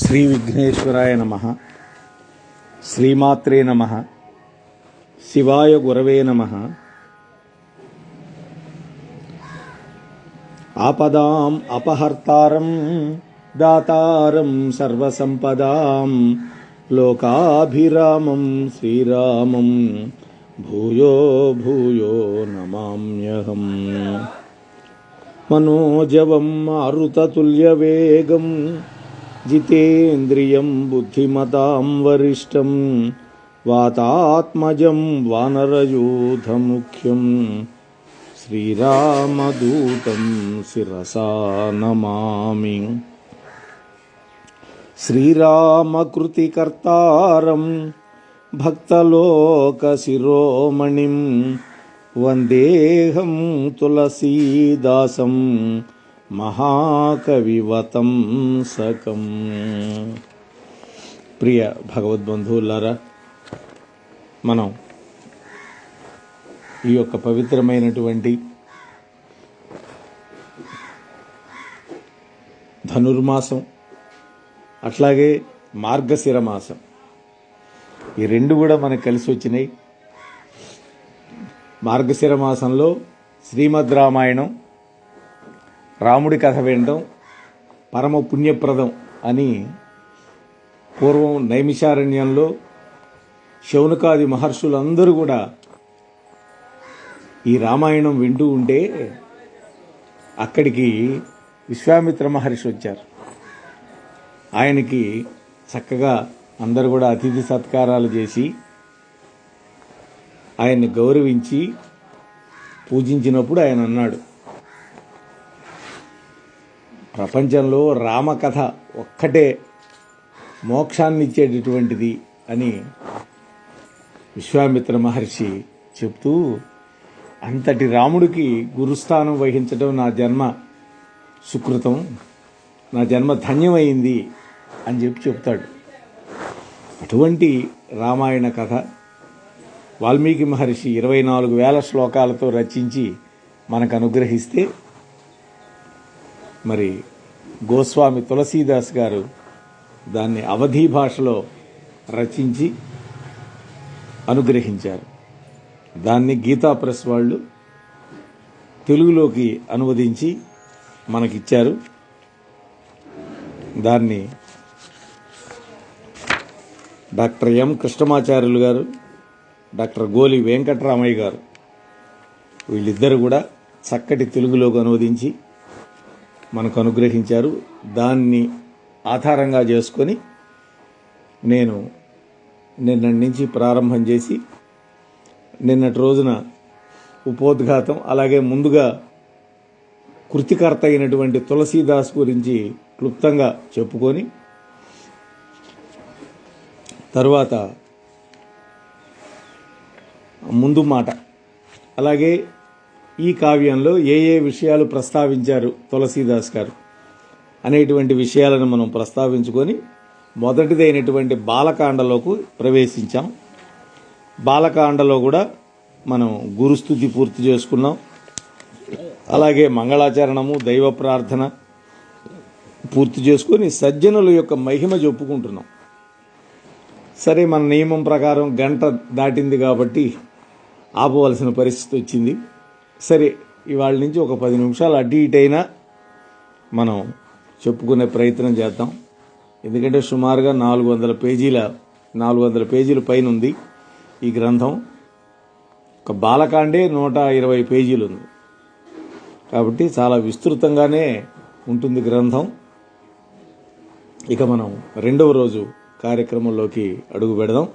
శ్రీ విఘ్నేశ్వరాయ నమః. శ్రీమాత్రే నమః. శివాయ గురవే నమః. ఆపదాం అపహర్తారం దాతారం సర్వసంపదాం లోకాభిరామం శ్రీరామం భూయో భూయో నమామ్యహం. మనోజవం మారుతతుల్యవేగం జితేంద్రియం బుద్ధిమతాం వరిష్టం వాతాత్మజం వానరయూథముఖ్యం శ్రీరామదూతం శిరసా నమామి. శ్రీరామకృతికర్తారం భక్తలోకశిరోమణిం వందేహం తులసీదాసం మహాకవివతం సకం. ప్రియ భగవద్బంధువులారా, మనం ఈ యొక్క పవిత్రమైనటువంటి ధనుర్మాసం అట్లాగే మార్గశిర మాసం ఈ రెండు కూడా మనకు కలిసి వచ్చినాయి. మార్గశిర మాసంలో శ్రీమద్ రామాయణం, రాముడి కథ వినడం పరమ పుణ్యప్రదం అని పూర్వం నైమిషారణ్యంలో శౌనకాది మహర్షులందరూ కూడా ఈ రామాయణం వింటూ ఉంటే అక్కడికి విశ్వామిత్ర మహర్షి వచ్చారు. ఆయనకి చక్కగా అందరూ కూడా అతిథి సత్కారాలు చేసి ఆయన్ని గౌరవించి పూజించినప్పుడు ఆయన అన్నాడు, ప్రపంచంలో రామకథ ఒక్కటే మోక్షాన్ని ఇచ్చేటటువంటిది అని విశ్వామిత్ర మహర్షి చెప్తూ, అంతటి రాముడికి గురుస్థానం వహించడం నా జన్మ సుకృతం, నా జన్మ ధన్యమైంది అని చెప్తాడు. అటువంటి రామాయణ కథ వాల్మీకి మహర్షి 24,000 శ్లోకాలతో రచించి మనకు అనుగ్రహిస్తే, మరి గోస్వామి తులసీదాస్ గారు దాన్ని అవధీ భాషలో రచించి అనుగ్రహించారు. దాన్ని గీతా ప్రెస్ వాళ్ళు తెలుగులోకి అనువదించి మనకిచ్చారు. దాన్ని డాక్టర్ ఎం కృష్ణమాచార్యులు గారు, డాక్టర్ గోలి వెంకటరామయ్య గారు వీళ్ళిద్దరు కూడా చక్కటి తెలుగులోకి అనువదించి మనకు అనుగ్రహించారు. దాన్ని ఆధారంగా చేసుకొని నేను నిన్నటి నుంచి ప్రారంభం చేసి నిన్నటి రోజున ఉపోద్ఘాతం, అలాగే ముందుగా కృతికర్త అయినటువంటి తులసీదాస్ గురించి క్లుప్తంగా చెప్పుకొని తరువాత ముందు మాట, అలాగే ఈ కావ్యంలో ఏ ఏ విషయాలు ప్రస్తావించారు తులసీదాస్ గారు అనేటువంటి విషయాలను మనం ప్రస్తావించుకొని మొదటిదైనటువంటి బాలకాండలోకి ప్రవేశించాం. బాలకాండలో కూడా మనం గురుస్థుతి పూర్తి చేసుకున్నాం. అలాగే మంగళాచరణము, దైవ ప్రార్థన పూర్తి చేసుకొని సజ్జనుల యొక్క మహిమ చెప్పుకుంటున్నాం. సరే, మన నియమం ప్రకారం గంట దాటింది కాబట్టి ఆపవలసిన పరిస్థితి వచ్చింది. సరే, ఇవాళ నుంచి ఒక 10 నిమిషాలు అటు ఇటైనా మనం చెప్పుకునే ప్రయత్నం చేద్దాం. ఎందుకంటే సుమారుగా 400 పేజీల పైన ఉంది ఈ గ్రంథం. ఒక బాలకాండే 120 పేజీలు ఉంది కాబట్టి చాలా విస్తృతంగానే ఉంటుంది గ్రంథం. ఇక మనం రెండవ రోజు కార్యక్రమంలోకి అడుగు పెడదాం.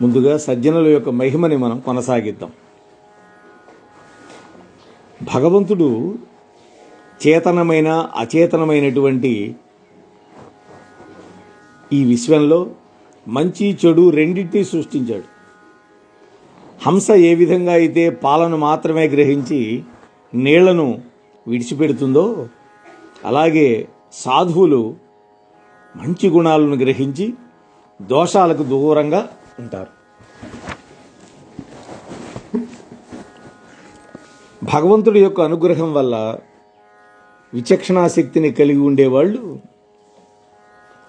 ముందుగా సజ్జనుల యొక్క మహిమని మనం కొనసాగిద్దాం. భగవంతుడు చేతనమైన అచేతనమైనటువంటి ఈ విశ్వంలో మంచి చెడు రెండింటినీ సృష్టించాడు. హంస ఏ విధంగా అయితే పాలను మాత్రమే గ్రహించి నీళ్లను విడిచిపెడుతుందో, అలాగే సాధువులు మంచి గుణాలను గ్రహించి దోషాలకు దూరంగా ఉంటారు. భగవంతుడి యొక్క అనుగ్రహం వల్ల విచక్షణాశక్తిని కలిగి ఉండేవాళ్ళు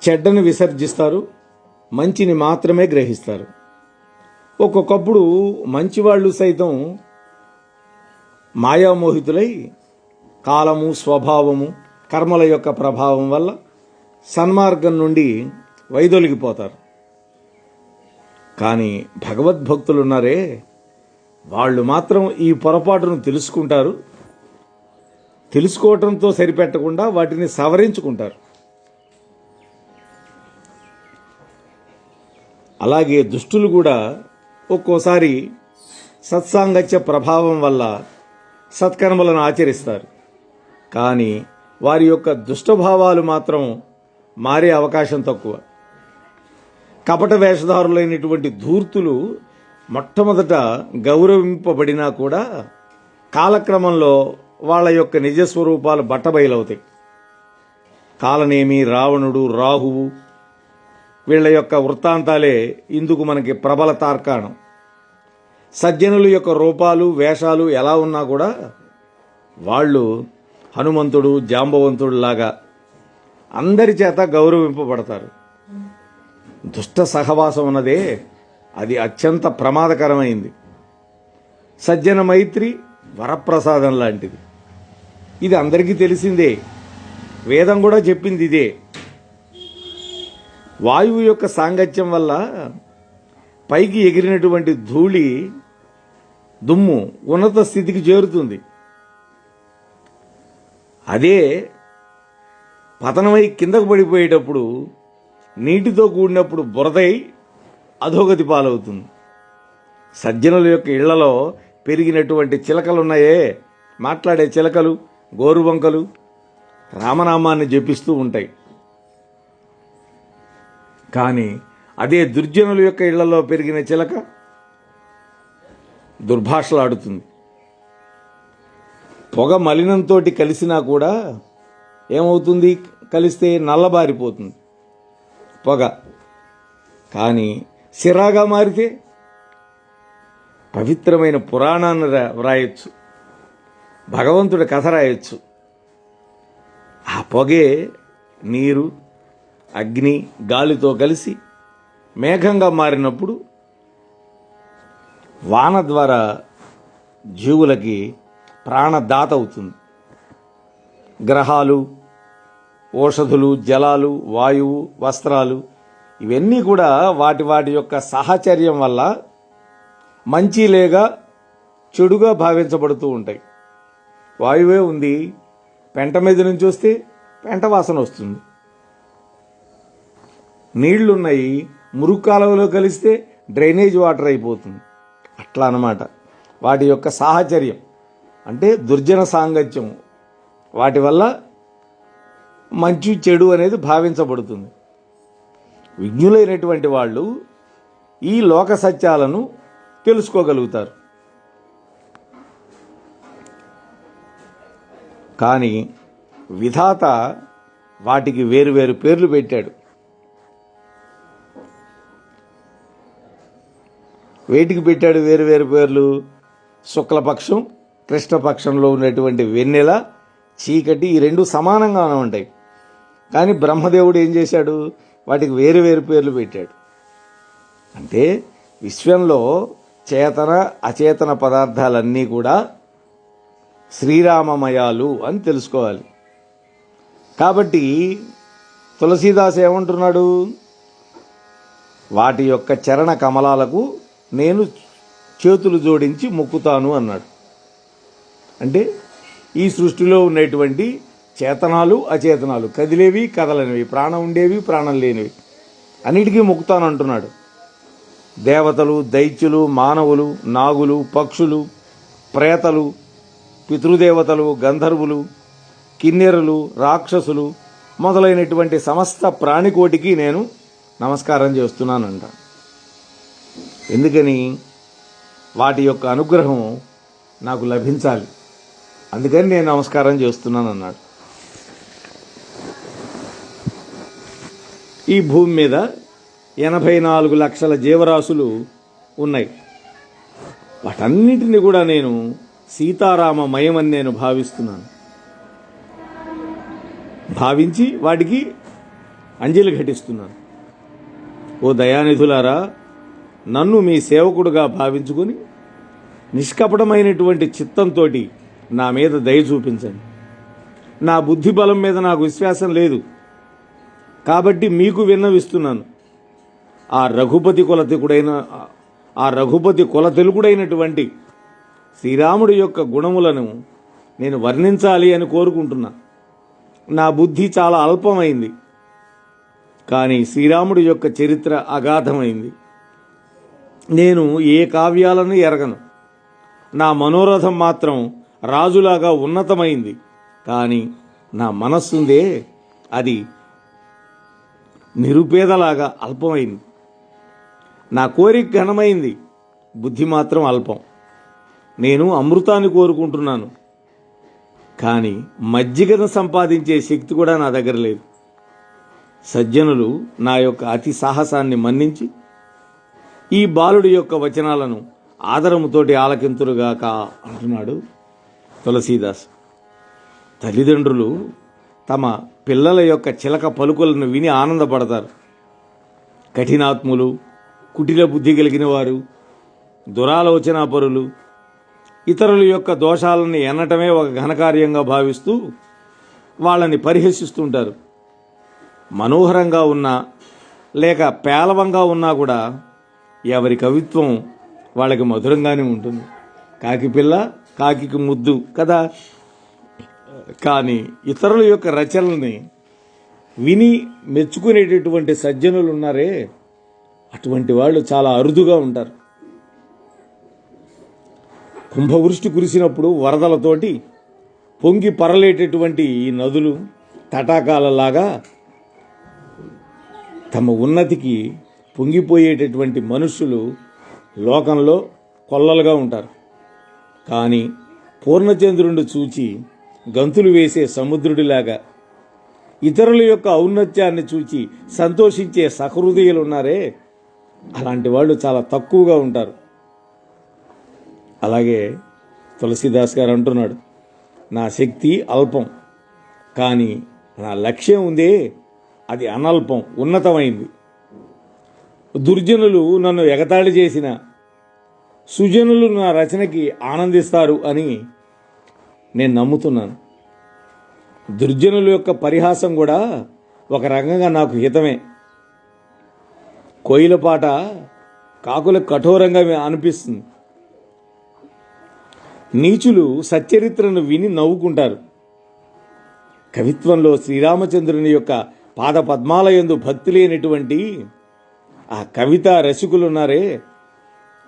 చెడ్డని విసర్జిస్తారు, మంచిని మాత్రమే గ్రహిస్తారు. ఒక్కొక్కప్పుడు మంచివాళ్ళు సైతం మాయామోహితులై కాలము, స్వభావము, కర్మల యొక్క ప్రభావం వల్ల సన్మార్గం నుండి వైదొలిగిపోతారు. కానీ భగవద్భక్తులున్నారే, వాళ్ళు మాత్రం ఈ పొరపాటును తెలుసుకుంటారు. తెలుసుకోవటంతో సరిపెట్టకుండా వాటిని సవరించుకుంటారు. అలాగే దుష్టులు కూడా ఒక్కోసారి సత్సాంగత్య ప్రభావం వల్ల సత్కర్మలను ఆచరిస్తారు. కానీ వారి యొక్క దుష్టభావాలు మాత్రం మారే అవకాశం తక్కువ. కపట వేషధారులైనటువంటి ధూర్తులు మొట్టమొదట గౌరవింపబడినా కూడా కాలక్రమంలో వాళ్ళ యొక్క నిజస్వరూపాలు బట్టబయలవుతాయి. కాలనేమి, రావణుడు, రాహువు వీళ్ళ యొక్క వృత్తాంతాలే ఇందుకు మనకి ప్రబల తార్కాణం. సజ్జనుల యొక్క రూపాలు, వేషాలు ఎలా ఉన్నా కూడా వాళ్ళు హనుమంతుడు, జాంబవంతుడు లాగా అందరి చేత గౌరవింపబడతారు. దుష్ట సహవాసం ఉన్నదే అది అత్యంత ప్రమాదకరమైంది. సజ్జన మైత్రి వరప్రసాదం లాంటిది. ఇది అందరికీ తెలిసిందే. వేదం కూడా చెప్పింది ఇదే. వాయువు యొక్క సాంగత్యం వల్ల పైకి ఎగిరినటువంటి ధూళి, దుమ్ము ఉన్నత స్థితికి చేరుతుంది. అదే పతనమై కిందకు పడిపోయేటప్పుడు నీటితో కూడినప్పుడు బురదై అధోగతి పాలవుతుంది. సజ్జనుల యొక్క ఇళ్లలో పెరిగినటువంటి చిలకలున్నాయే, మాట్లాడే చిలకలు, గోరువంకలు రామనామాన్ని జపిస్తూ ఉంటాయి. కానీ అదే దుర్జనుల యొక్క ఇళ్లలో పెరిగిన చిలక దుర్భాషలాడుతుంది. పొగ మలినంతో కలిసినా కూడా ఏమవుతుంది? కలిస్తే నల్లబారిపోతుంది పొగ. కానీ సిరాగా మారితే పవిత్రమైన పురాణాన్ని వ్రాయొచ్చు, భగవంతుడి కథ రాయొచ్చు. ఆ పొగే నీరు, అగ్ని, గాలితో కలిసి మేఘంగా మారినప్పుడు వాన ద్వారా జీవులకి ప్రాణదాత అవుతుంది. గ్రహాలు, ఓషధులు, జలాలు, వాయువు, వస్త్రాలు ఇవన్నీ కూడా వాటి వాటి యొక్క సాహచర్యం వల్ల మంచి లేక చెడుగా భావించబడుతూ ఉంటాయి. వాయువే ఉంది, పెంట మీద నుంచి వస్తే పెంట వాసన వస్తుంది. నీళ్లున్నాయి, మురుగు కాలువలో కలిస్తే డ్రైనేజ్ వాటర్ అయిపోతుంది. అట్లా అన్నమాట వాటి యొక్క సాహచర్యం. అంటే దుర్జన సాంగత్యం, వాటి వల్ల మంచి చెడు అనేది భావించబడుతుంది. విజ్ఞులైనటువంటి వాళ్ళు ఈ లోక సత్యాలను తెలుసుకోగలుగుతారు. కానీ విధాత వాటికి వేరువేరు పేర్లు పెట్టాడు. వేటికి పెట్టాడు వేరువేరు పేర్లు? శుక్లపక్షం, కృష్ణపక్షంలో ఉన్నటువంటి వెన్నెల, చీకటి ఈ రెండు సమానంగానే ఉంటాయి. కానీ బ్రహ్మదేవుడు ఏం చేశాడు? వాటికి వేరువేరు పేర్లు పెట్టాడు. అంటే విశ్వంలో చేతన అచేతన పదార్థాలన్నీ కూడా శ్రీరామమయాలు అని తెలుసుకోవాలి. కాబట్టి తులసీదాస్ ఏమంటున్నాడు? వాటి యొక్క చరణ కమలాలకు నేను చేతులు జోడించి మొక్కుతాను అన్నాడు. అంటే ఈ సృష్టిలో ఉన్నటువంటి చేతనాలు, అచేతనాలు, కదిలేవి, కదలనివి, ప్రాణం ఉండేవి, ప్రాణం లేనివి అన్నిటికీ మొక్కుతాను అంటున్నాడు. దేవతలు, దైత్యులు, మానవులు, నాగులు, పక్షులు, ప్రేతలు, పితృదేవతలు, గంధర్వులు, కిన్నెరులు, రాక్షసులు మొదలైనటువంటి సమస్త ప్రాణికోటికి నేను నమస్కారం చేస్తున్నానంట. ఎందుకని? వాటి యొక్క అనుగ్రహం నాకు లభించాలి, అందుకని నేను నమస్కారం చేస్తున్నానన్నాడు. ఈ భూమి మీద 84 లక్షల జీవరాశులు ఉన్నాయి. వాటన్నిటిని కూడా నేను సీతారామమయమని నేను భావిస్తున్నాను. భావించి వాటికి అంజలి ఘటిస్తున్నాను. ఓ దయానిధులారా, నన్ను మీ సేవకుడుగా భావించుకుని నిష్కపటమైనటువంటి చిత్తంతో నా మీద దయ చూపించండి. నా బుద్ధి బలం మీద నాకు విశ్వాసం లేదు కాబట్టి మీకు విన్నవిస్తున్నాను. ఆ రఘుపతి కుల తెలుగుడైనటువంటి శ్రీరాముడి యొక్క గుణములను నేను వర్ణించాలి అని కోరుకుంటున్నా. నా బుద్ధి చాలా అల్పమైంది, కానీ శ్రీరాముడి యొక్క చరిత్ర అగాధమైంది. నేను ఏ కావ్యాలను ఎరగను. నా మనోరథం మాత్రం రాజులాగా ఉన్నతమైంది, కానీ నా మనస్సుందే అది నిరుపేదలాగా అల్పమైంది. నా కోరిక ఘనమైంది, బుద్ధి మాత్రం అల్పం. నేను అమృతాన్ని కోరుకుంటున్నాను, కానీ మజ్జిగను సంపాదించే శక్తి కూడా నా దగ్గర లేదు. సజ్జనులు నా యొక్క అతి సాహసాన్ని మన్నించి ఈ బాలుడి యొక్క వచనాలను ఆదరముతోటి ఆలకింతురుగాక అంటున్నాడు తులసీదాస్. తల్లిదండ్రులు తమ పిల్లల యొక్క చిలక పలుకులను విని ఆనందపడతారు. కఠినాత్ములు, కుటిల బుద్ధి కలిగిన వారు, దురాలోచనాపరులు ఇతరుల యొక్క దోషాలను ఎన్నటమే ఒక ఘనకార్యంగా భావిస్తూ వాళ్ళని పరిహసిస్తుంటారు. మనోహరంగా ఉన్నా లేక పేలవంగా ఉన్నా కూడా ఎవరి కవిత్వం వాళ్ళకి మధురంగానే ఉంటుంది. కాకి పిల్ల కాకి ముద్దు కదా. కానీ ఇతరుల యొక్క రచనల్ని విని మెచ్చుకునేటటువంటి సజ్జనులు ఉన్నారే, అటువంటి వాళ్ళు చాలా అరుదుగా ఉంటారు. కుంభవృష్టి కురిసినప్పుడు వరదలతోటి పొంగి పరలేటటువంటి ఈ నదులు తటాకాలలాగా తమ ఉన్నతికి పొంగిపోయేటటువంటి మనుషులు లోకంలో కొల్లలుగా ఉంటారు. కానీ పూర్ణచంద్రుడిని చూచి గంతులు వేసే సముద్రుడిలాగా ఇతరుల యొక్క ఔన్నత్యాన్ని చూచి సంతోషించే సహృదయులు ఉన్నారే, అలాంటి వాళ్ళు చాలా తక్కువగా ఉంటారు. అలాగే తులసీదాస్ గారు అంటున్నాడు, నా శక్తి అల్పం, కానీ నా లక్ష్యం ఉందే అది అనల్పం, ఉన్నతమైంది. దుర్జనులు నన్ను ఎగతాళి చేసిన సుజనులు నా రచనకి ఆనందిస్తారు అని నేను నమ్ముతున్నాను. దుర్జనుల యొక్క పరిహాసం కూడా ఒక రకంగా నాకు హితమే. కోయిల పాట కాకులకు కఠోరంగా అనిపిస్తుంది. నీచులు సచ్చరిత్రను విని నవ్వుకుంటారు. కవిత్వంలో శ్రీరామచంద్రుని యొక్క పాద పద్మాలయందు భక్తి లేనటువంటి ఆ కవిత రసికులున్నారే,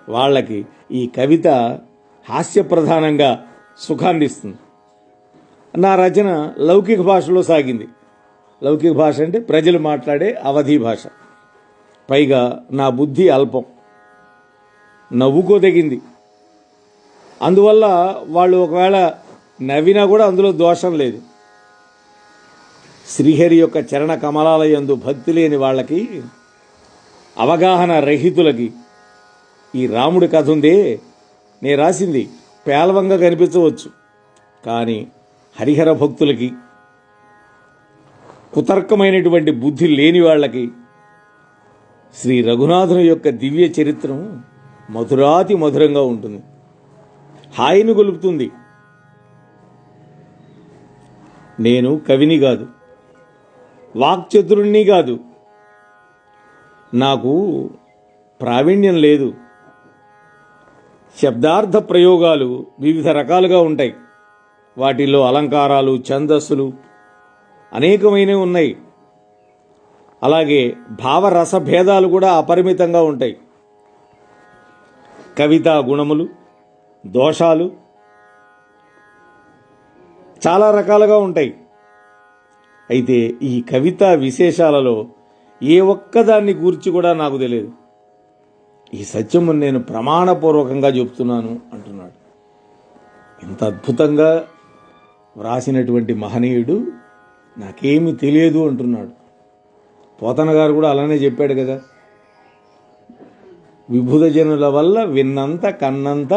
వాళ్ళకి ఈ కవిత హాస్యప్రధానంగా సుఖాన్నిస్తుంది. నా రచన లౌకిక భాషలో సాగింది. లౌకిక భాష అంటే ప్రజలు మాట్లాడే అవధి భాష. పైగా నా బుద్ధి అల్పం, నవ్వుకోదగింది. అందువల్ల వాళ్ళు ఒకవేళ నవ్వినా కూడా అందులో దోషం లేదు. శ్రీహరి యొక్క చరణ కమలాలయందు భక్తి లేని వాళ్ళకి, అవగాహన రహితులకి ఈ రాముడి కథ ఉందే నేను రాసింది పేలవంగా కనిపించవచ్చు, కానీ హరిహర భక్తులకి, కుతర్కమైనటువంటి బుద్ధి లేని వాళ్ళకి శ్రీ రఘునాథుని యొక్క దివ్య చరిత్రం మధురాతి మధురంగా ఉంటుంది, హాయిని గొలుపుతుంది. నేను కవిని కాదు, వాక్చతురుణ్ణి కాదు, నాకు ప్రావీణ్యం లేదు. శబ్దార్థ ప్రయోగాలు వివిధ రకాలుగా ఉంటాయి. వాటిల్లో అలంకారాలు, ఛందస్సులు అనేకమైనవి ఉన్నాయి. అలాగే భావరస భేదాలు కూడా అపరిమితంగా ఉంటాయి. కవితా గుణములు, దోషాలు చాలా రకాలుగా ఉంటాయి. అయితే ఈ కవితా విశేషాలలో ఏ ఒక్కదాన్ని గూర్చి కూడా నాకు తెలియదు. ఈ సత్యము నేను ప్రమాణపూర్వకంగా చెప్తున్నాను అంటున్నాడు. ఇంత అద్భుతంగా వ్రాసినటువంటి మహనీయుడు నాకేమీ తెలియదు అంటున్నాడు. పోతన గారు కూడా అలానే చెప్పాడు కదా, విభుద జనుల వల్ల విన్నంత కన్నంత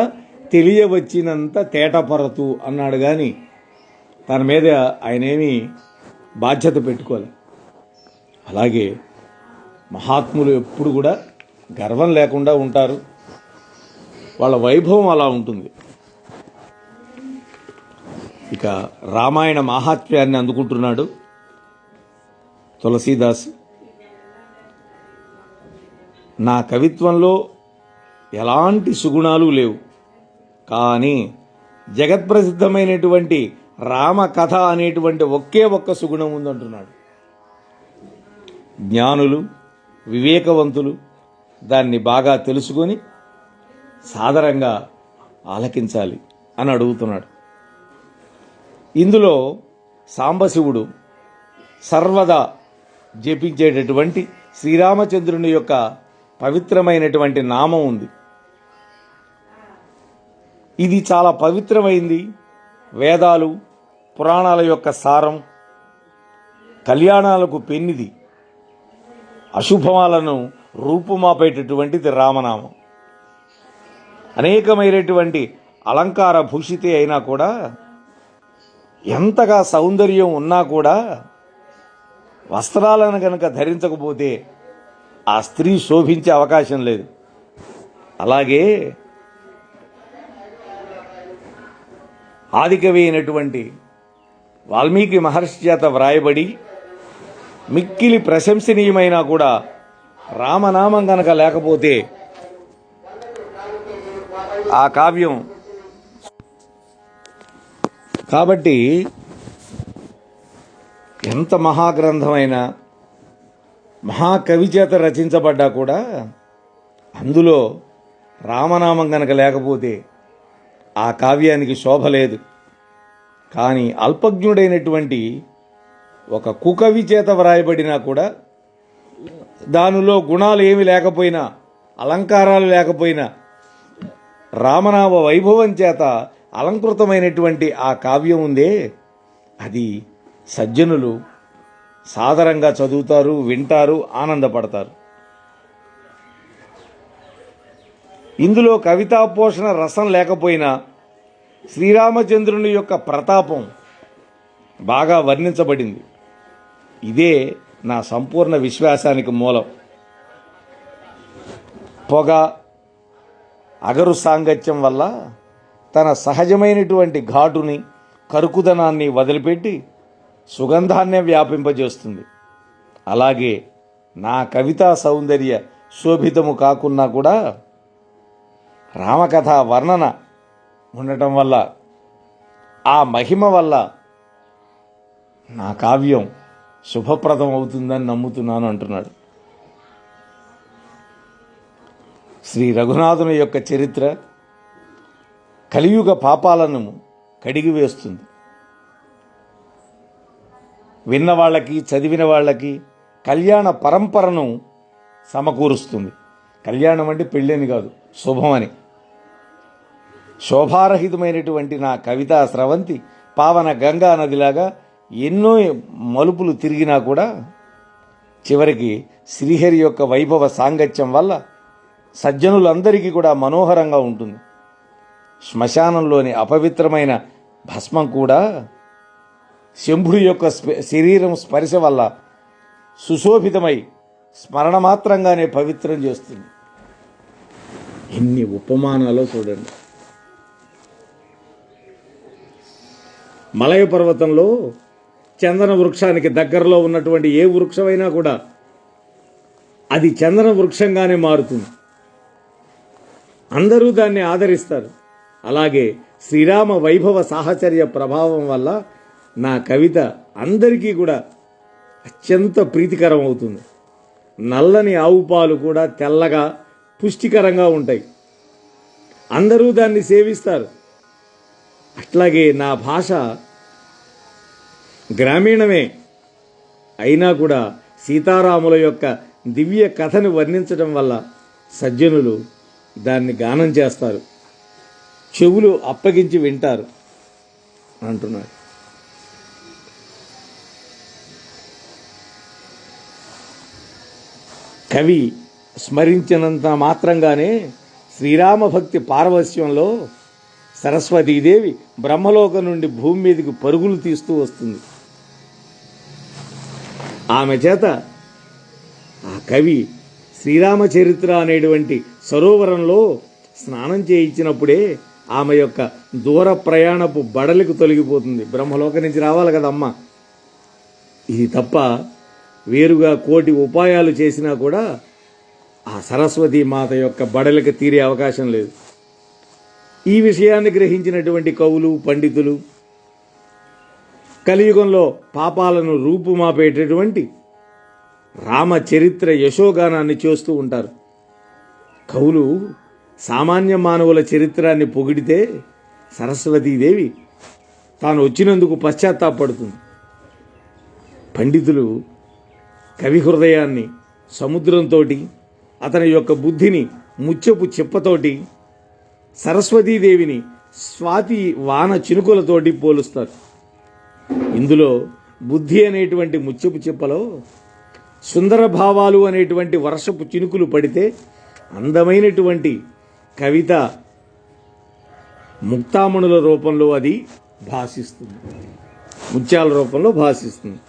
తెలియవచ్చినంత తేటపరతు అన్నాడు. కానీ తన మీద ఆయనేమీ బాధ్యత పెట్టుకోలే. అలాగే మహాత్ములు ఎప్పుడు కూడా గర్వం లేకుండా ఉంటారు. వాళ్ళ వైభవం అలా ఉంటుంది. ఇక రామాయణ మాహాత్మ్యాన్ని అందుకుంటున్నాడు తులసీదాస్. నా కవిత్వంలో ఎలాంటి సుగుణాలు లేవు, కానీ జగత్ప్రసిద్ధమైనటువంటి రామకథ అనేటువంటి ఒకే ఒక్క సుగుణం ఉందంటున్నాడు. జ్ఞానులు, వివేకవంతులు దాన్ని బాగా తెలుసుకొని సాదరంగా ఆలకించాలి అని అడుగుతున్నాడు. ఇందులో సాంబశివుడు సర్వదా జపించేటటువంటి శ్రీరామచంద్రుని యొక్క పవిత్రమైనటువంటి నామం ఉంది. ఇది చాలా పవిత్రమైంది. వేదాలు, పురాణాల యొక్క సారం, కళ్యాణాలకు పెన్నిది, అశుభాలను రూపుమాపేటటువంటిది రామనామం. అనేకమైనటువంటి అలంకార భూషితే అయినా కూడా, ఎంతగా సౌందర్యం ఉన్నా కూడా వస్త్రాలను కనుక ధరించకపోతే ఆ స్త్రీ శోభించే అవకాశం లేదు. అలాగే ఆదికవి అయినటువంటి వాల్మీకి మహర్షి చేత వ్రాయబడి మిక్కిలి ప్రశంసనీయమైనా కూడా రామనామం కనుక లేకపోతే ఆ కావ్యం. కాబట్టి ఎంత మహాగ్రంథమైనా, మహాకవి చేత రచించబడ్డా కూడా అందులో రామనామం కనుక లేకపోతే ఆ కావ్యానికి శోభ లేదు. కానీ అల్పజ్ఞుడైనటువంటి ఒక కుకవి చేత వ్రాయబడినా కూడా దానిలో గుణాలు ఏమి లేకపోయినా, అలంకారాలు లేకపోయినా, రామనామ వైభవం చేత అలంకృతమైనటువంటి ఆ కావ్యం ఉందే, అది సజ్జనులు సాదరంగా చదువుతారు, వింటారు, ఆనందపడతారు. ఇందులో కవితాపోషణ రసం లేకపోయినా శ్రీరామచంద్రుని యొక్క ప్రతాపం బాగా వర్ణించబడింది. ఇదే నా సంపూర్ణ విశ్వాసానికి మూలం. పొగ, అగరు సాంగత్యం వల్ల తన సహజమైనటువంటి ఘాటుని, కరుకుదనాన్ని వదిలిపెట్టి సుగంధాన్నే వ్యాపింపజేస్తుంది. అలాగే నా కవితా సౌందర్య శోభితము కాకున్నా కూడా రామకథ వర్ణన ఉండటం వల్ల, ఆ మహిమ వల్ల నా కావ్యం శుభప్రదం అవుతుందని నమ్ముతున్నాను అంటున్నాడు. శ్రీ రఘునాథుని యొక్క చరిత్ర కలియుగ పాపాలను కడిగివేస్తుంది. విన్న వాళ్ళకి, చదివిన వాళ్ళకి కళ్యాణ పరంపరను సమకూరుస్తుంది. కళ్యాణం అంటే పెళ్ళని కాదు, శుభమని. శోభారహితమైనటువంటి నా కవితా స్రవంతి పావన గంగా నదిలాగా ఎన్నో మలుపులు తిరిగినా కూడా చివరికి శ్రీహరి యొక్క వైభవ సాంగత్యం వల్ల సజ్జనులందరికీ కూడా మనోహరంగా ఉంటుంది. శ్మశానంలోని అపవిత్రమైన భస్మం కూడా శంభుడి యొక్క శరీరం స్పర్శ వల్ల సుశోభితమై స్మరణ మాత్రంగానే పవిత్రం చేస్తుంది. ఎన్ని ఉపమానాలో చూడండి. మలయ పర్వతంలో చందన వృక్షానికి దగ్గరలో ఉన్నటువంటి ఏ వృక్షమైనా కూడా అది చందన వృక్షంగానే మారుతుంది. అందరూ దాన్ని ఆదరిస్తారు. అలాగే శ్రీరామ వైభవ సాహచర్య ప్రభావం వల్ల నా కవిత అందరికీ కూడా అత్యంత ప్రీతికరం అవుతుంది. నల్లని ఆవు పాలు కూడా తెల్లగా పుష్టికరంగా ఉంటాయి. అందరూ దాన్ని సేవిస్తారు. అట్లాగే నా భాష గ్రామీణమే అయినా కూడా సీతారాముల యొక్క దివ్య కథను వర్ణించడం వల్ల సజ్జనులు దాన్ని గానం చేస్తారు, చెవులు అప్పగించి వింటారు అంటున్నాడు. కవి స్మరించినంత మాత్రంగానే శ్రీరామ భక్తి పారవస్యంలో సరస్వతీదేవి బ్రహ్మలోకం నుండి భూమి మీదకి పరుగులు తీస్తూ వస్తుంది. ఆమె చేత ఆ కవి శ్రీరామచరిత్ర అనేటువంటి సరోవరంలో స్నానం చేయించినప్పుడే ఆమె యొక్క దూర ప్రయాణపు బడలికి తొలగిపోతుంది. బ్రహ్మలోక నుంచి రావాలి కదమ్మా. ఇది తప్ప వేరుగా కోటి ఉపాయాలు చేసినా కూడా ఆ సరస్వతీ మాత యొక్క బడలికి తీరే అవకాశం లేదు. ఈ విషయాన్ని గ్రహించినటువంటి కవులు, పండితులు కలియుగంలో పాపాలను రూపుమాపేటటువంటి రామచరిత్ర యశోగానాన్ని చేస్తూ ఉంటారు. కవులు సామాన్య మానవుల చరిత్రాన్ని పొగిడితే సరస్వతీదేవి తాను వచ్చినందుకు పశ్చాత్తాపడుతుంది. పండితులు కవి హృదయాన్ని సముద్రంతో, అతని యొక్క బుద్ధిని ముత్యపు చిప్పతోటి, సరస్వతీదేవిని స్వాతి వాన చినుకులతోటి పోలుస్తారు. ఇందులో బుద్ధి అనేటువంటి ముత్యపు చిప్పలో సుందర భావాలు అనేటువంటి వర్షపు చినుకులు పడితే అందమైనటువంటి కవిత ముక్తామణుల రూపంలో అది భాసిస్తుంది, ముత్యాల రూపంలో భాసిస్తుంది.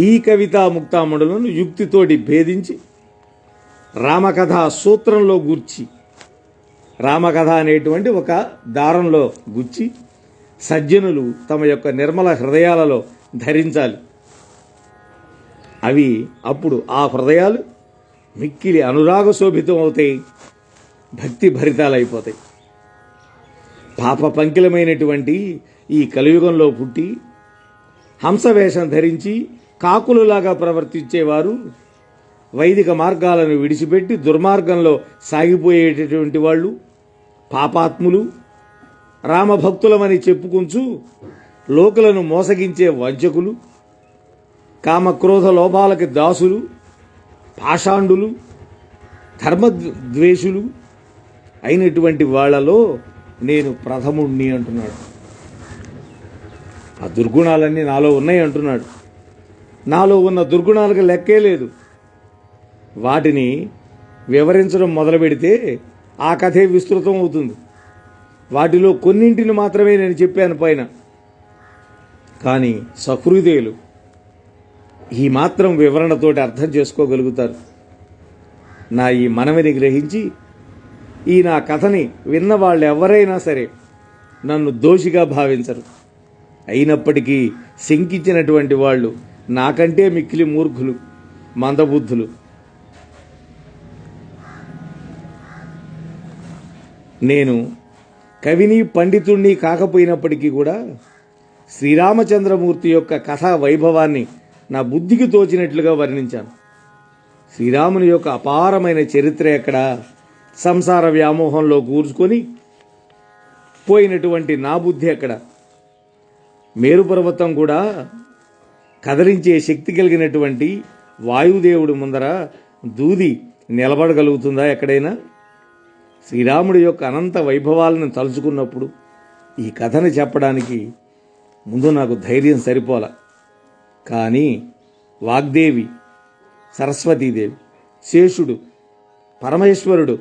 ఈ కవితా ముక్తామణులను యుక్తితోటి భేదించి రామకథ సూత్రంలో గూర్చి, రామకథ అనేటువంటి ఒక దారంలో గుచ్చి సజ్జనులు తమ యొక్క నిర్మల హృదయాలలో ధరించాలి. అవి అప్పుడు ఆ హృదయాలు మిక్కిలి అనురాగ శోభితం అవుతాయి, భక్తి భరితాలైపోతాయి. పాప పంకిలమైనటువంటి ఈ కలియుగంలో పుట్టి హంసవేషం ధరించి కాకులులాగా ప్రవర్తించేవారు వైదిక మార్గాలను విడిచిపెట్టి దుర్మార్గంలో సాగిపోయేటటువంటి వాళ్ళు, పాపాత్ములు, రామభక్తులమని చెప్పుకుంటూ లోకులను మోసగించే వంచకులు, కామక్రోధ లోపాలకి దాసులు, పాషాండులు, ధర్మద్వేషులు అయినటువంటి వాళ్లలో నేను ప్రథముణ్ణి అంటున్నాడు. ఆ దుర్గుణాలన్నీ నాలో ఉన్నాయి అంటున్నాడు. నాలో ఉన్న దుర్గుణాలకు లెక్కే లేదు. వాటిని వివరించడం మొదలు పెడితే ఆ కథే విస్తృతం అవుతుంది. వాటిలో కొన్నింటిని మాత్రమే నేను చెప్పాను పైన. కానీ సహృదయులు ఈ మాత్రం వివరణతోటి అర్థం చేసుకోగలుగుతారు. నా ఈ మనవిని గ్రహించి ఈ నా కథని విన్న వాళ్ళు ఎవరైనా సరే నన్ను దోషిగా భావించరు. అయినప్పటికీ శంకించినటువంటి వాళ్ళు నాకంటే మిక్కిలి మూర్ఖులు, మందబుద్ధులు. నేను కవిని, పండితుణ్ణి కాకపోయినప్పటికీ కూడా శ్రీరామచంద్రమూర్తి యొక్క కథా వైభవాన్ని నా బుద్ధికి తోచినట్లుగా వర్ణించాను. శ్రీరాముని యొక్క అపారమైన చరిత్ర ఎక్కడ, సంసార వ్యామోహంలో కూర్చుకొని పోయినటువంటి నా బుద్ధి ఎక్కడ, మేరుపర్వతం కూడా కదిలించే శక్తి కలిగినటువంటి వాయుదేవుడి ముందర దూది నిలబడగలుగుతుందా ఎక్కడైనా? శ్రీరాముడి యొక్క అనంత వైభవాలను తలుచుకున్నప్పుడు ఈ కథను చెప్పడానికి ముందు నాకు ధైర్యం సరిపోలా. కానీ వాగ్దేవి, సరస్వతీదేవి, శేషుడు, పరమేశ్వరుడు,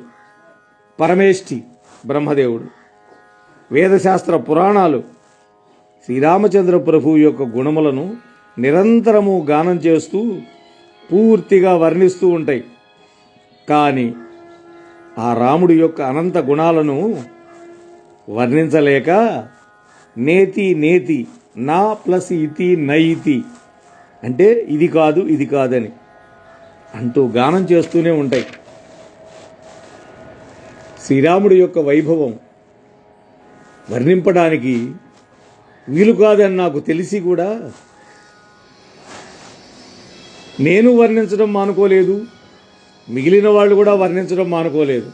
పరమేష్ఠి, బ్రహ్మదేవుడు, వేదశాస్త్ర పురాణాలు శ్రీరామచంద్ర ప్రభువు యొక్క గుణములను నిరంతరము గానం చేస్తూ పూర్తిగా వర్ణిస్తూ ఉంటాయి. కానీ ఆ రాముడి యొక్క అనంత గుణాలను వర్ణించలేక నేతి నేతి నా ప్లస్ ఇతి నైతి అంటే ఇది కాదు ఇది కాదని అంటూ గానం చేస్తూనే ఉంటాయి. శ్రీరాముడి యొక్క వైభవం వర్ణింపడానికి వీలు కాదని నాకు తెలిసి కూడా నేను వర్ణించడం మానుకోలేదు, మిగిలిన వాళ్ళు కూడా వర్ణించడం మానుకోలేదు.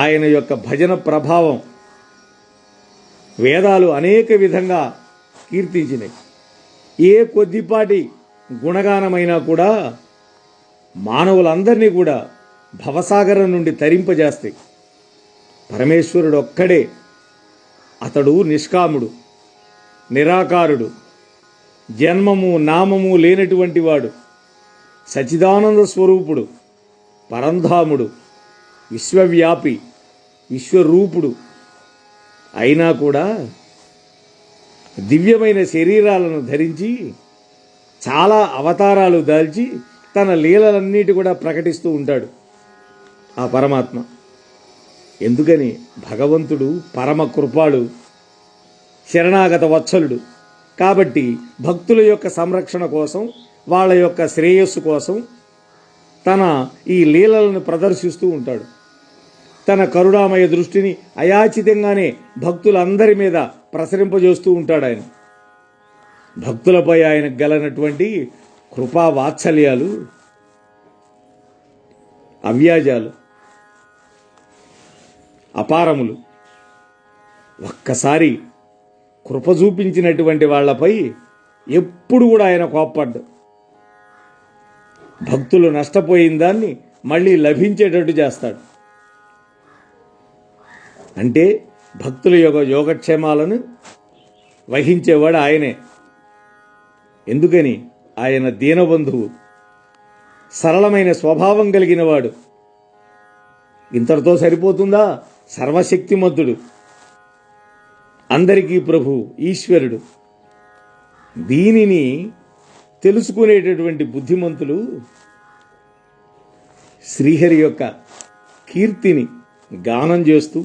ఆయన యొక్క భజన ప్రభావం వేదాలు అనేక విధంగా కీర్తించినాయి. ఏ కొద్దిపాటి గుణగానమైనా కూడా మానవులందరినీ కూడా భవసాగరం నుండి తరింపజేస్తాయి. పరమేశ్వరుడు ఒక్కడే, అతడు నిష్కాముడు, నిరాకారుడు, జన్మము నామము లేనటువంటి వాడు, సచిదానంద స్వరూపుడు, పరంధాముడు, విశ్వవ్యాపి, విశ్వరూపుడు. అయినా కూడా దివ్యమైన శరీరాలను ధరించి చాలా అవతారాలు దాల్చి తన లీలలన్నిటి కూడా ప్రకటిస్తూ ఉంటాడు ఆ పరమాత్మ. ఎందుకని? భగవంతుడు పరమ కృపాళు, శరణాగత వత్సలుడు. కాబట్టి భక్తుల యొక్క సంరక్షణ కోసం, వాళ్ళ యొక్క శ్రేయస్సు కోసం తన ఈ లీలలను ప్రదర్శిస్తూ ఉంటాడు. తన కరుణామయ దృష్టిని అయాచితంగానే భక్తులందరి మీద ప్రసరింపజేస్తూ ఉంటాడు ఆయన. భక్తులపై ఆయనకు గలనటువంటి కృపా వాత్సల్యాలు అవ్యాజాలు, అపారములు. ఒక్కసారి కృప చూపించినటువంటి వాళ్లపై ఎప్పుడు కూడా ఆయన కోప్పడ్డు. భక్తులు నష్టపోయిన దాన్ని మళ్ళీ లభించేటట్టు చేస్తాడు. అంటే భక్తుల యొక్క యోగక్షేమాలను వహించేవాడు ఆయనే. ఎందుకని? ఆయన దీనబంధువు, సరళమైన స్వభావం కలిగినవాడు. ఇంతటితో సరిపోతుందా? సర్వశక్తిమంతుడు, అందరికీ ప్రభు, ఈశ్వరుడు. దీనిని తెలుసుకునేటటువంటి బుద్ధిమంతులు శ్రీహరి యొక్క కీర్తిని గానం చేస్తూ,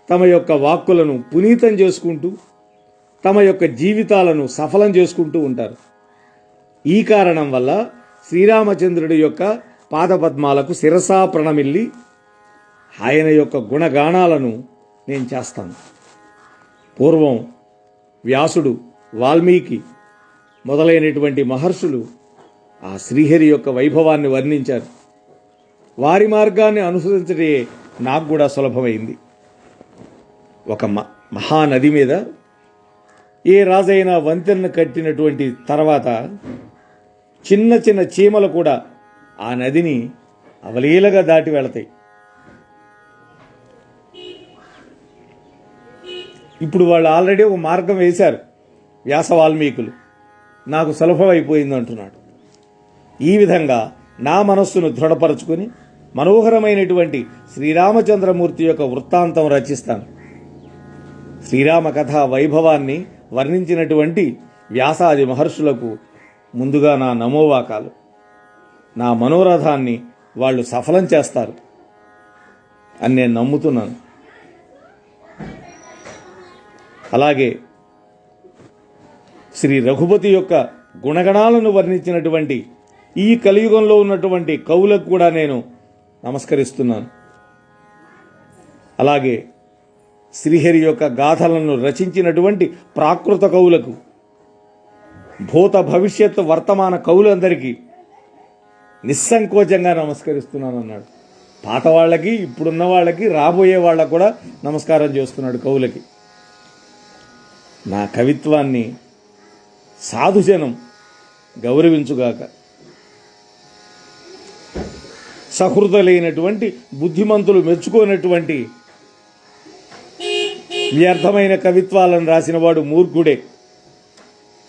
తమ యొక్క వాక్కులను పునీతం చేసుకుంటూ, తమ యొక్క జీవితాలను సఫలం చేసుకుంటూ ఉంటారు. ఈ కారణం వల్ల శ్రీరామచంద్రుడి యొక్క పాదపద్మాలకు శిరసా ప్రణమిల్లి ఆయన యొక్క గుణగానాలను నేను చేస్తాను. పూర్వం వ్యాసుడు, వాల్మీకి మొదలైనటువంటి మహర్షులు ఆ శ్రీహరి యొక్క వైభవాన్ని వర్ణించారు. వారి మార్గాన్ని అనుసరించడే నాకు కూడా సులభమైంది. ఒక మహానది మీద ఏ రాజైనా వంతెనను కట్టినటువంటి తర్వాత చిన్న చిన్న చీమలు కూడా ఆ నదిని అవలీలగా దాటి వెళతాయి. ఇప్పుడు వాళ్ళు ఆల్రెడీ ఒక మార్గం వేశారు వ్యాస వాల్మీకులు, నాకు సులభమైపోయింది అంటున్నాడు. ఈ విధంగా నా మనస్సును దృఢపరచుకుని మనోహరమైనటువంటి శ్రీరామచంద్రమూర్తి యొక్క వృత్తాంతం రచిస్తాను. శ్రీరామ కథా వైభవాన్ని వర్ణించినటువంటి వ్యాసాది మహర్షులకు ముందుగా నా నమోవాకాలు. నా మనోరథాన్ని వాళ్ళు సఫలం చేస్తారు అని నేను నమ్ముతున్నాను. అలాగే శ్రీ రఘుపతి యొక్క గుణగణాలను వర్ణించినటువంటి ఈ కలియుగంలో ఉన్నటువంటి కవులకు కూడా నేను నమస్కరిస్తున్నాను. అలాగే శ్రీహరి యొక్క గాథలను రచించినటువంటి ప్రాకృత కవులకు, భూత భవిష్యత్తు వర్తమాన కవులందరికీ నిస్సంకోచంగా నమస్కరిస్తున్నాను అన్నాడు. పాత వాళ్ళకి, ఇప్పుడున్న వాళ్ళకి, రాబోయే వాళ్ళకు కూడా నమస్కారం చేస్తున్నాడు కవులకి. నా కవిత్వాన్ని సాధుజనం గౌరవించుగాక. సహృదయులైనటువంటి బుద్ధిమంతులు మెచ్చుకోనటువంటి వ్యర్థమైన కవిత్వాలను రాసినవాడు మూర్ఖుడే.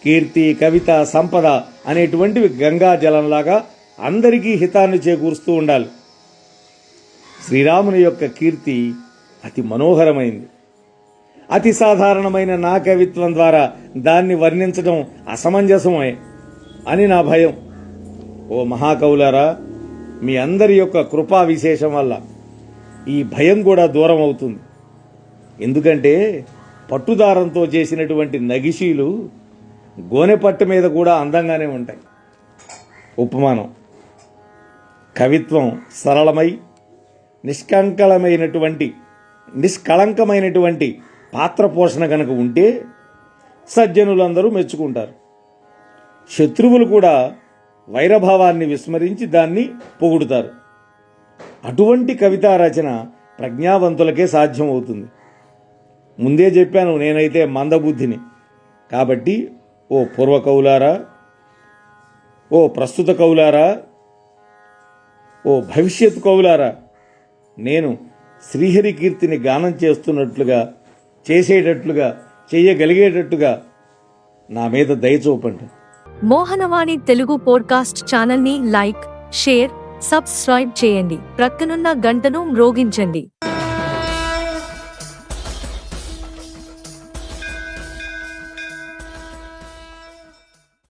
కీర్తి, కవిత, సంపద అనేటువంటివి గంగా జలంలాగా అందరికీ హితాన్ని చేకూరుస్తూ ఉండాలి. శ్రీరాముని యొక్క కీర్తి అతి మనోహరమైంది. అతి సాధారణమైన నా కవిత్వం ద్వారా దాన్ని వర్ణించడం అసమంజసమే అని నా భయం. ఓ మహాకవులారా, మీ అందరి యొక్క కృపా విశేషం వల్ల ఈ భయం కూడా దూరం అవుతుంది. ఎందుకంటే పట్టుదారంతో చేసినటువంటి నగిషీలు గోనెపట్టు మీద కూడా అందంగానే ఉంటాయి. ఉపమానం. కవిత్వం సరళమై నిష్కళంకమైనటువంటి పాత్ర పోషణ కనుక ఉంటే సజ్జనులందరూ మెచ్చుకుంటారు. శత్రువులు కూడా వైరభావాన్ని విస్మరించి దాన్ని పొగుడుతారు. అటువంటి కవితా రచన ప్రజ్ఞావంతులకే సాధ్యం అవుతుంది. ముందే చెప్పాను, నేనైతే మందబుద్ధిని. కాబట్టి ఓ పూర్వ కవులారా, ఓ ప్రస్తుత కవులారా, ఓ భవిష్యత్ కవులారా, నేను శ్రీహరి కీర్తిని గానం చేస్తున్నట్లుగా, చేసేటట్లుగా, చేయగలిగేటట్టుగా నా మీద దయ చూపండి. మోహనవాణి తెలుగు పోడ్కాస్ట్ ఛానల్ని లైక్, షేర్, సబ్స్క్రైబ్ చేయండి. ప్రక్కనున్న గంటను మ్రోగించండి.